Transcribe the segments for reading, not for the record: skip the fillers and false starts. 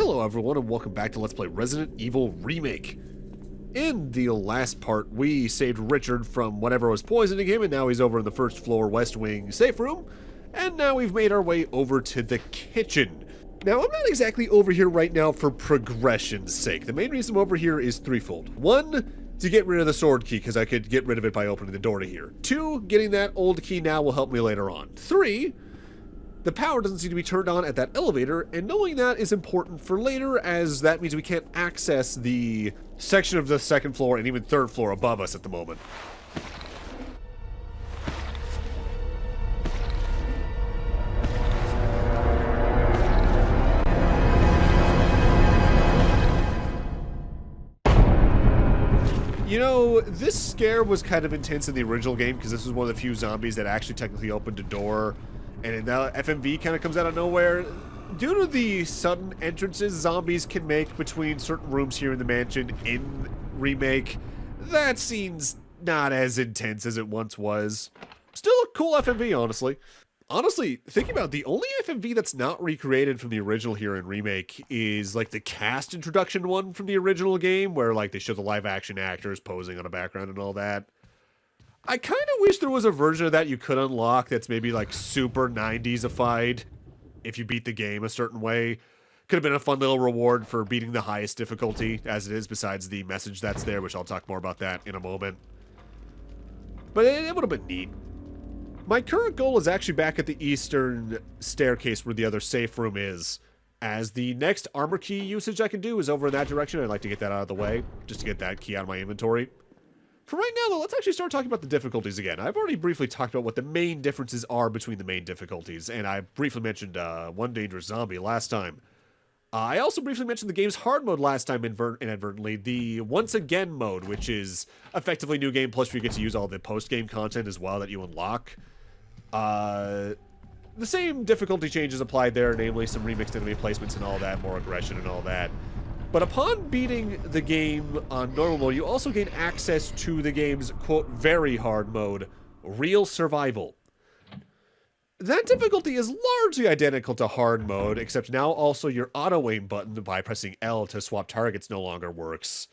Hello everyone and welcome back to Let's Play Resident Evil Remake. In the last part, we saved Richard from whatever was poisoning him, and now he's over in the first floor West Wing safe room. And now we've made our way over to the kitchen. Now, I'm not exactly over here right now for progression's sake. The main reason I'm over here is threefold. One, to get rid of the sword key, because I could get rid of it by opening the door to here. Two, getting that old key now will help me later on. Three, the power doesn't seem to be turned on at that elevator, and knowing that is important for later, as that means we can't access the section of the second floor and even third floor above us at the moment. You know, this scare was kind of intense in the original game, because this was one of the few zombies that actually technically opened a door. And now FMV kind of comes out of nowhere. Due to the sudden entrances zombies can make between certain rooms here in the mansion in Remake, that scene's not as intense as it once was. Still a cool FMV, honestly. Honestly, thinking about it, the only FMV that's not recreated from the original here in Remake is like the cast introduction one from the original game, where like they show the live action actors posing on a background and all that. I kind of wish there was a version of that you could unlock that's maybe like super 90s-ified if you beat the game a certain way. Could have been a fun little reward for beating the highest difficulty as it is, besides the message that's there, which I'll talk more about that in a moment. But it would have been neat. My current goal is actually back at the eastern staircase where the other safe room is, as the next armor key usage I can do is over in that direction. I'd like to get that out of the way, just to get that key out of my inventory. For right now, though, let's actually start talking about the difficulties again. I've already briefly talked about what the main differences are between the main difficulties, and I briefly mentioned One Dangerous Zombie last time. I also briefly mentioned the game's hard mode last time inadvertently, the Once Again mode, which is effectively New Game Plus where you get to use all the post-game content as well that you unlock. The same difficulty changes applied there, namely some remixed enemy placements and all that, more aggression and all that. But upon beating the game on normal mode, you also gain access to the game's, quote, very hard mode, Real Survival. That difficulty is largely identical to hard mode, except now also your auto-aim button by pressing L to swap targets no longer works.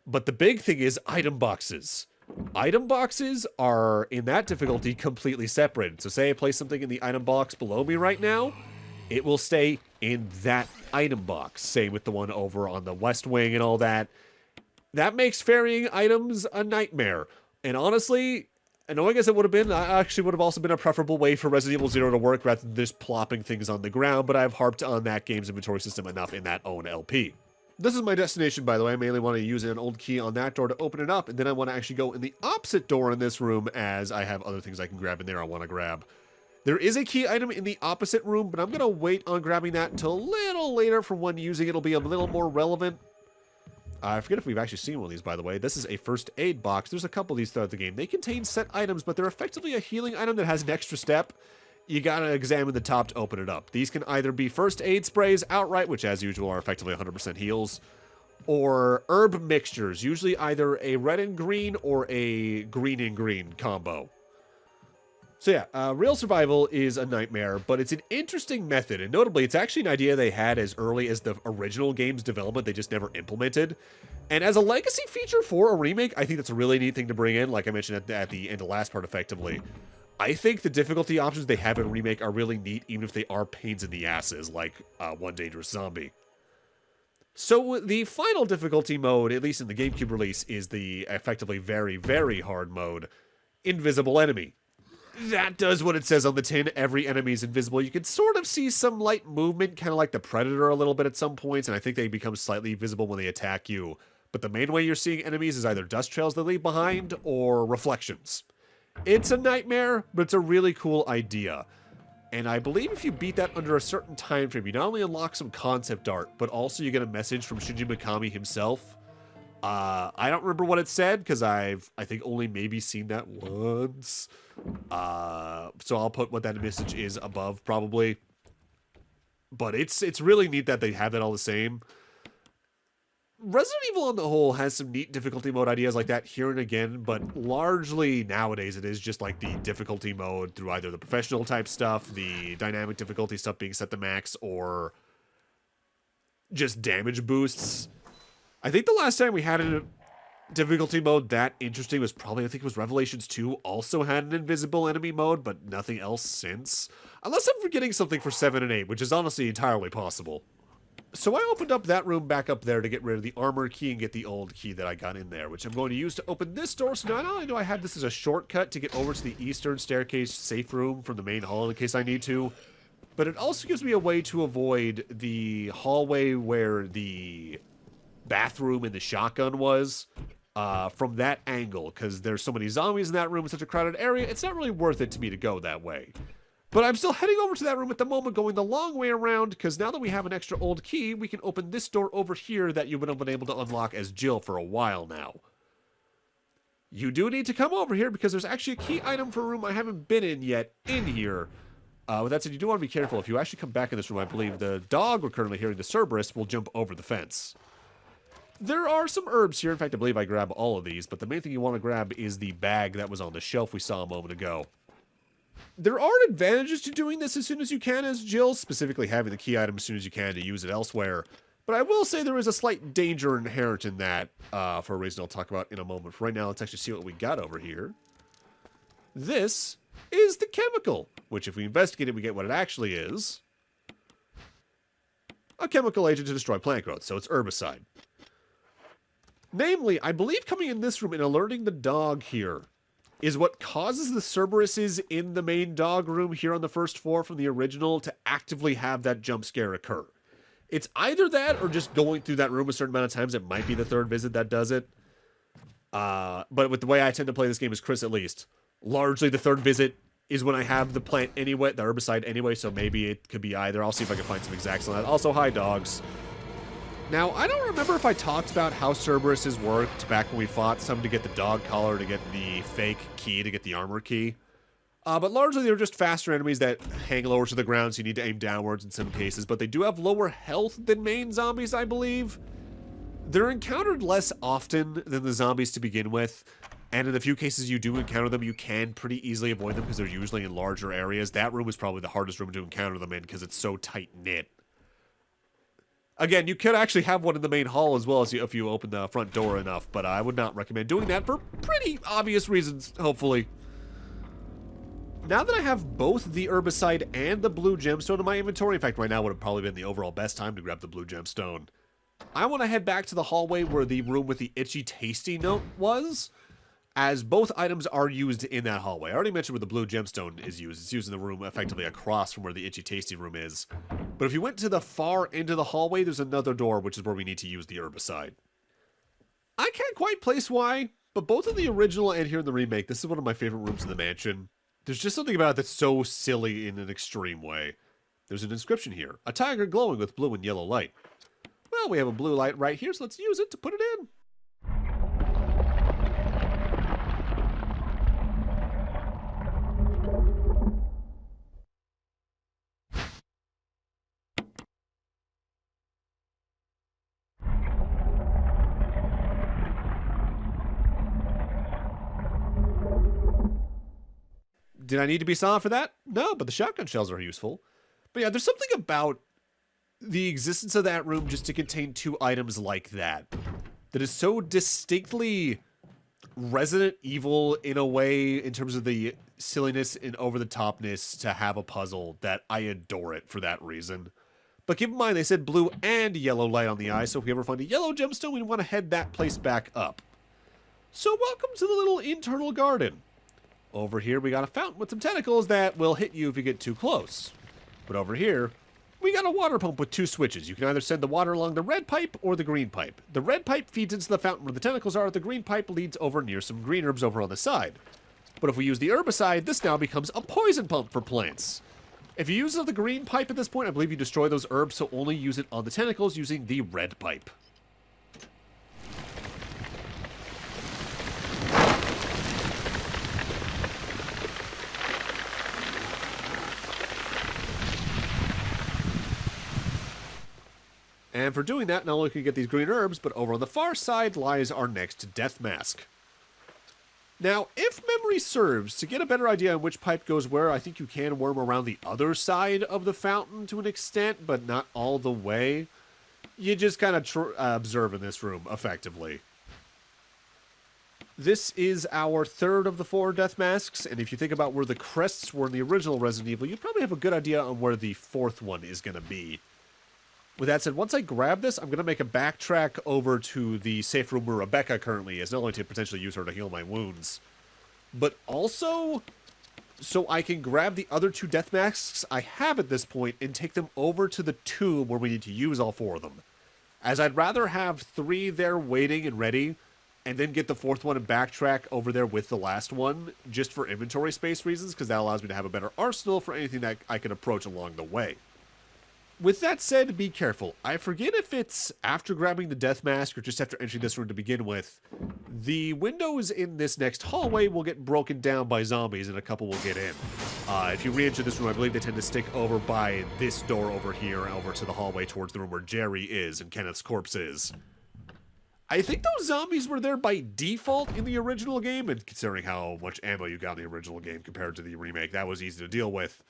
But the big thing is item boxes. Item boxes are, in that difficulty, completely separated. So say I place something in the item box below me right now, it will stay in that item box. Same with the one over on the West Wing and all that. That makes ferrying items a nightmare. And honestly, annoying as it would have been, I actually would have also been a preferable way for Resident Evil 0 to work rather than just plopping things on the ground, but I've harped on that game's inventory system enough in that own LP. This is my destination, by the way. I mainly want to use an old key on that door to open it up, and then I want to actually go in the opposite door in this room, as I have other things I can grab in there I want to grab. There is a key item in the opposite room, but I'm going to wait on grabbing that until a little later for when using it. It'll be a little more relevant. I forget if we've actually seen one of these, by the way. This is a first aid box. There's a couple of these throughout the game. They contain set items, but they're effectively a healing item that has an extra step. You got to examine the top to open it up. These can either be first aid sprays outright, which as usual are effectively 100% heals, or herb mixtures, usually either a red and green or a green and green combo. So yeah, Real Survival is a nightmare, but it's an interesting method, and notably, it's actually an idea they had as early as the original game's development, they just never implemented. And as a legacy feature for a remake, I think that's a really neat thing to bring in, like I mentioned at the end of last part, effectively. I think the difficulty options they have in Remake are really neat, even if they are pains in the asses, like One Dangerous Zombie. So the final difficulty mode, at least in the GameCube release, is the effectively very, very hard mode, Invisible Enemy. That does what it says on the tin. Every enemy is invisible. You can sort of see some light movement, kind of like the Predator a little bit at some points, and I think they become slightly visible when they attack you. But the main way you're seeing enemies is either dust trails they leave behind or reflections. It's a nightmare, but it's a really cool idea. And I believe if you beat that under a certain time frame, you not only unlock some concept art, but also you get a message from Shinji Mikami himself. I don't remember what it said, because I think only maybe seen that once. So I'll put what that message is above, probably. But it's really neat that they have that all the same. Resident Evil on the whole has some neat difficulty mode ideas like that here and again, but largely nowadays it is just like the difficulty mode through either the professional type stuff, the dynamic difficulty stuff being set to max, or just damage boosts. I think the last time we had a difficulty mode that interesting was probably, I think it was Revelations 2 also had an invisible enemy mode, but nothing else since. Unless I'm forgetting something for 7 and 8, which is honestly entirely possible. So I opened up that room back up there to get rid of the armor key and get the old key that I got in there, which I'm going to use to open this door. So now not only do I have this as a shortcut to get over to the eastern staircase safe room from the main hall in case I need to, but it also gives me a way to avoid the hallway where the bathroom and the shotgun was from that angle, because there's so many zombies in that room in such a crowded area, it's not really worth it to me to go that way. But I'm still heading over to that room at the moment, going the long way around, because now that we have an extra old key, we can open this door over here that you've been able to unlock as Jill for a while now. You do need to come over here, because there's actually a key item for a room I haven't been in yet in here. With that said, you do want to be careful. If you actually come back in this room, I believe the dog we're currently hearing, the Cerberus, will jump over the fence. There are some herbs here. In fact, I believe I grab all of these, but the main thing you want to grab is the bag that was on the shelf we saw a moment ago. There are advantages to doing this as soon as you can as Jill, specifically having the key item as soon as you can to use it elsewhere. But I will say there is a slight danger inherent in that, for a reason I'll talk about in a moment. For right now, let's actually see what we got over here. This is the chemical, which if we investigate it, we get what it actually is. A chemical agent to destroy plant growth, so it's herbicide. Namely, I believe coming in this room and alerting the dog here is what causes the Cerberuses in the main dog room here on the first floor from the original to actively have that jump scare occur. It's either that or just going through that room a certain amount of times. It might be the third visit that does it. But with the way I tend to play this game as Chris at least, largely the third visit is when I have the plant anyway, the herbicide anyway, so maybe it could be either. I'll see if I can find some exacts on that. Also, hi dogs. Now, I don't remember if I talked about how Cerberuses worked back when we fought some to get the dog collar to get the fake key to get the armor key. But largely they're just faster enemies that hang lower to the ground, so you need to aim downwards in some cases. But they do have lower health than main zombies, I believe. They're encountered less often than the zombies to begin with. And in the few cases you do encounter them, you can pretty easily avoid them because they're usually in larger areas. That room is probably the hardest room to encounter them in because it's so tight-knit. Again, you could actually have one in the main hall as well as if you open the front door enough, but I would not recommend doing that for pretty obvious reasons, hopefully. Now that I have both the herbicide and the blue gemstone in my inventory, in fact, right now would have probably been the overall best time to grab the blue gemstone, I want to head back to the hallway where the room with the itchy tasty note was, as both items are used in that hallway. I already mentioned where the blue gemstone is used. It's used in the room effectively across from where the itchy tasty room is. But if you went to the far end of the hallway, there's another door, which is where we need to use the herbicide. I can't quite place why, but both in the original and here in the remake, this is one of my favorite rooms in the mansion. There's just something about it that's so silly in an extreme way. There's an inscription here. A tiger glowing with blue and yellow light. Well, we have a blue light right here, so let's use it to put it in. Did I need to be silent for that? No, but the shotgun shells are useful. But yeah, there's something about the existence of that room just to contain two items like that is so distinctly Resident Evil in a way in terms of the silliness and over-the-topness to have a puzzle that I adore it for that reason. But keep in mind, they said blue and yellow light on the eye, so if we ever find a yellow gemstone, we want to head that place back up. So welcome to the little internal garden. Over here, we got a fountain with some tentacles that will hit you if you get too close. But over here, we got a water pump with two switches. You can either send the water along the red pipe or the green pipe. The red pipe feeds into the fountain where the tentacles are. The green pipe leads over near some green herbs over on the side. But if we use the herbicide, this now becomes a poison pump for plants. If you use the green pipe at this point, I believe you destroy those herbs, so only use it on the tentacles using the red pipe. And for doing that, not only can you get these green herbs, but over on the far side lies our next death mask. Now, if memory serves, to get a better idea on which pipe goes where, I think you can worm around the other side of the fountain to an extent, but not all the way. You just kind of observe in this room, effectively. This is our third of the 4 death masks, and if you think about where the crests were in the original Resident Evil, you probably have a good idea on where the 4th one is going to be. With that said, once I grab this, I'm going to make a backtrack over to the safe room where Rebecca currently is, not only to potentially use her to heal my wounds, but also so I can grab the other 2 death masks I have at this point and take them over to the tomb where we need to use all 4 of them. As I'd rather have 3 there waiting and ready, and then get the 4th one and backtrack over there with the last one, just for inventory space reasons, because that allows me to have a better arsenal for anything that I can approach along the way. With that said, be careful. I forget if it's after grabbing the death mask or just after entering this room to begin with. The windows in this next hallway will get broken down by zombies and a couple will get in. If you re-enter this room, I believe they tend to stick over by this door over here, over to the hallway towards the room where Jerry is and Kenneth's corpse is. I think those zombies were there by default in the original game, and considering how much ammo you got in the original game compared to the remake, that was easy to deal with.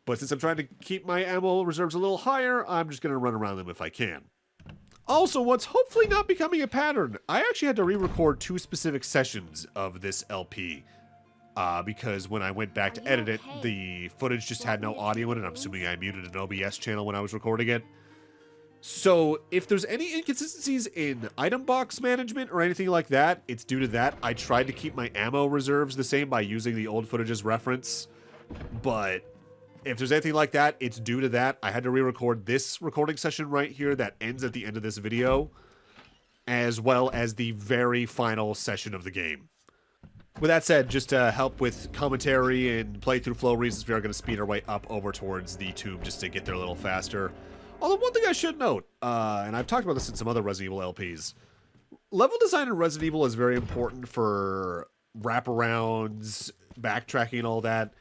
But since I'm trying to keep my ammo reserves a little higher, I'm just going to run around them if I can. Also, what's hopefully not becoming a pattern, I actually had to re-record 2 specific sessions of this LP. Because when I went back to edit it, the footage just had no audio in it. I'm assuming I muted an OBS channel when I was recording it. So, if there's any inconsistencies in item box management or anything like that, it's due to that. I tried to keep my ammo reserves the same by using the old footage as reference, but if there's anything like that, it's due to that. I had to re-record this recording session right here that ends at the end of this video, as well as the very final session of the game. With that said, just to help with commentary and playthrough flow reasons, we are going to speed our way up over towards the tube just to get there a little faster. Although one thing I should note, and I've talked about this in some other Resident Evil LPs, level design in Resident Evil is very important for wraparounds, backtracking and all that.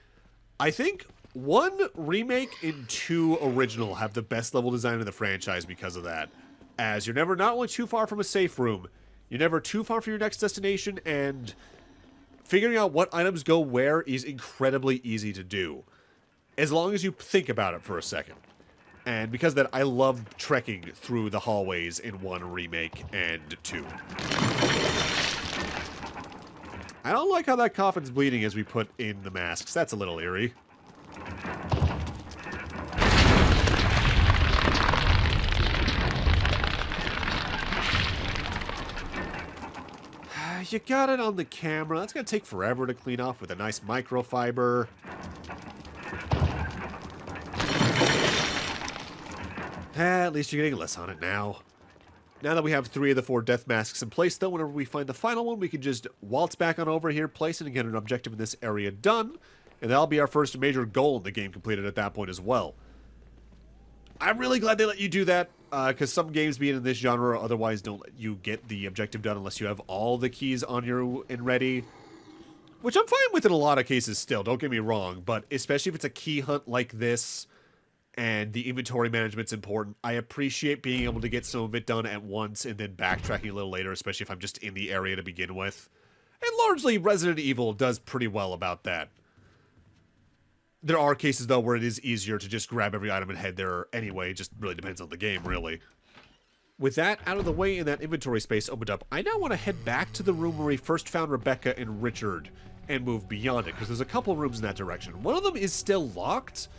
I think 1 remake and 2 original have the best level design in the franchise because of that. As you're never not only too far from a safe room, you're never too far from your next destination, and figuring out what items go where is incredibly easy to do. As long as you think about it for a second. And because of that, I love trekking through the hallways in 1 remake and 2. I don't like how that coffin's bleeding as we put in the masks. That's a little eerie. You got it on the camera. That's going to take forever to clean off with a nice microfiber. At least you're getting less on it now. Now that we have 3 of the 4 death masks in place, though, whenever we find the final one, we can just waltz back on over here, place it, and get an objective in this area done. And that'll be our first major goal in the game completed at that point as well. I'm really glad they let you do that, because some games being in this genre otherwise don't let you get the objective done unless you have all the keys on you and ready. Which I'm fine with in a lot of cases still, don't get me wrong, but especially if it's a key hunt like this, and the inventory management's important. I appreciate being able to get some of it done at once and then backtracking a little later, especially if I'm just in the area to begin with. And largely, Resident Evil does pretty well about that. There are cases, though, where it is easier to just grab every item and head there anyway. It just really depends on the game, really. With that out of the way and that inventory space opened up, I now want to head back to the room where we first found Rebecca and Richard and move beyond it, because there's a couple rooms in that direction. One of them is still locked,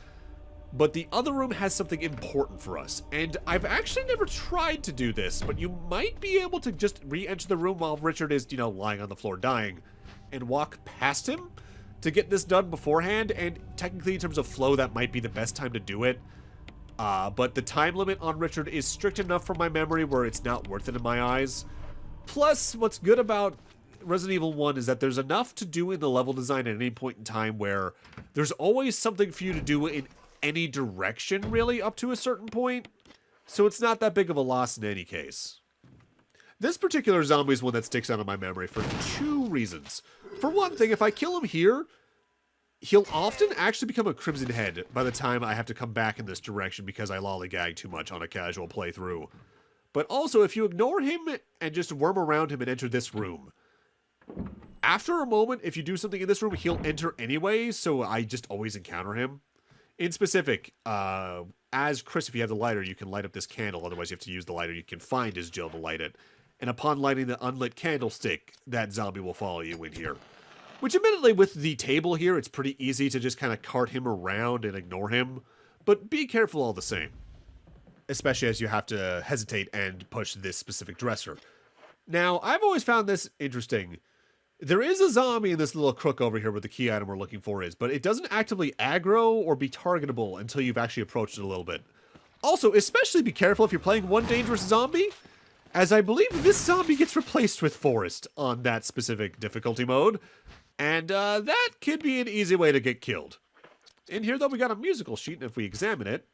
but the other room has something important for us. And I've actually never tried to do this, but you might be able to just re-enter the room while Richard is, lying on the floor dying, and walk past him to get this done beforehand. And technically, in terms of flow, that might be the best time to do it. But the time limit on Richard is strict enough for my memory where it's not worth it in my eyes. Plus, what's good about Resident Evil 1 is that there's enough to do in the level design at any point in time where there's always something for you to do in any direction, really, up to a certain point. So it's not that big of a loss in any case. This particular zombie is one that sticks out of my memory for 2 reasons. For one thing, if I kill him here, he'll often actually become a Crimson Head by the time I have to come back in this direction because I lollygag too much on a casual playthrough. But also, if you ignore him and just worm around him and enter this room, after a moment, if you do something in this room, he'll enter anyway, so I just always encounter him. In specific, as Chris, if you have the lighter, you can light up this candle. Otherwise, you have to use the lighter you can find as Jill to light it. And upon lighting the unlit candlestick, that zombie will follow you in here. Which, admittedly, with the table here, it's pretty easy to just kind of cart him around and ignore him. But be careful all the same. Especially as you have to hesitate and push this specific dresser. Now, I've always found this interesting. There is a zombie in this little crook over here where the key item we're looking for is, but it doesn't actively aggro or be targetable until you've actually approached it a little bit. Also, especially be careful if you're playing one dangerous zombie, as I believe this zombie gets replaced with Forrest on that specific difficulty mode, and that could be an easy way to get killed. In here, though, we got a musical sheet, and if we examine it,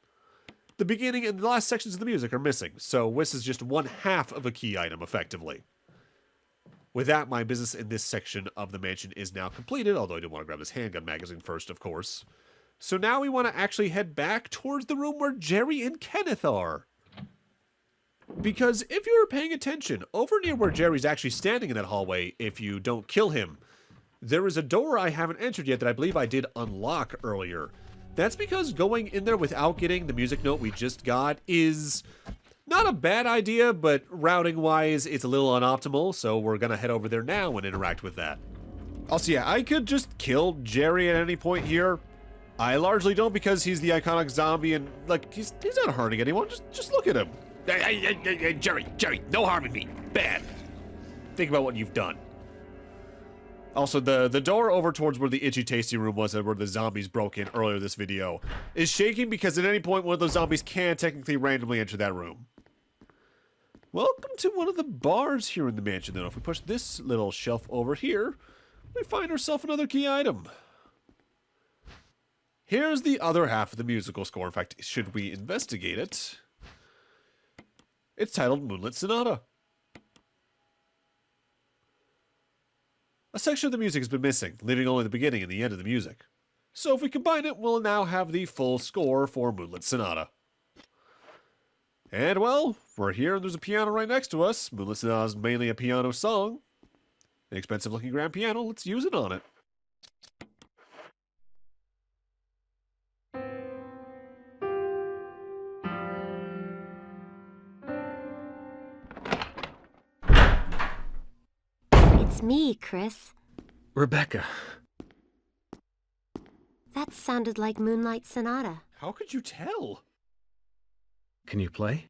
the beginning and the last sections of the music are missing, so this is just one half of a key item, effectively. With that, my business in this section of the mansion is now completed, although I do want to grab this handgun magazine first, of course. So now we want to actually head back towards the room where Jerry and Kenneth are. Because if you were paying attention, over near where Jerry's actually standing in that hallway, if you don't kill him, there is a door I haven't entered yet that I believe I did unlock earlier. That's because going in there without getting the music note we just got is not a bad idea, but routing-wise, it's a little unoptimal, so we're gonna head over there now and interact with that. Also, yeah, I could just kill Jerry at any point here. I largely don't because he's the iconic zombie and, like, he's not hurting anyone. Just look at him. Hey, Jerry, no harming me. Bad. Think about what you've done. Also, the door over towards where the itchy tasty room was and where the zombies broke in earlier this video is shaking because at any point one of those zombies can technically randomly enter that room. Welcome to one of the bars here in the mansion, though. If we push this little shelf over here, we find ourselves another key item. Here's the other half of the musical score. In fact, should we investigate it? It's titled Moonlit Sonata. A section of the music has been missing, leaving only the beginning and the end of the music. So if we combine it, we'll now have the full score for Moonlit Sonata. And well, we're here and there's a piano right next to us. Moonlit Sonata is mainly a piano song. An expensive looking grand piano, let's use it on it. It's me, Chris. Rebecca. That sounded like Moonlight Sonata. How could you tell? Can you play?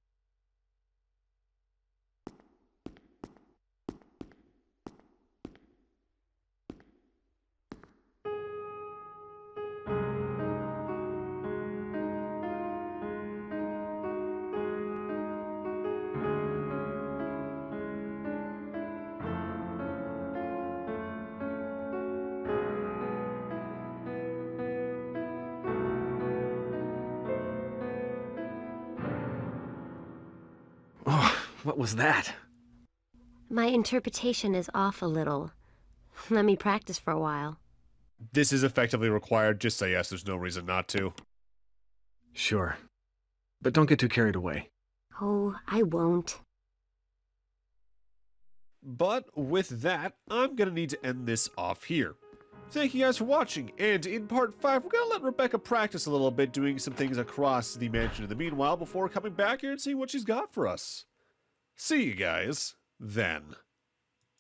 Oh, what was that? My interpretation is off a little. Let me practice for a while. This is effectively required. Just say yes, there's no reason not to. Sure. But don't get too carried away. Oh, I won't. But with that, I'm gonna need to end this off here. Thank you guys for watching, and in part 5, we're gonna let Rebecca practice a little bit doing some things across the mansion in the meanwhile before coming back here and seeing what she's got for us. See you guys then.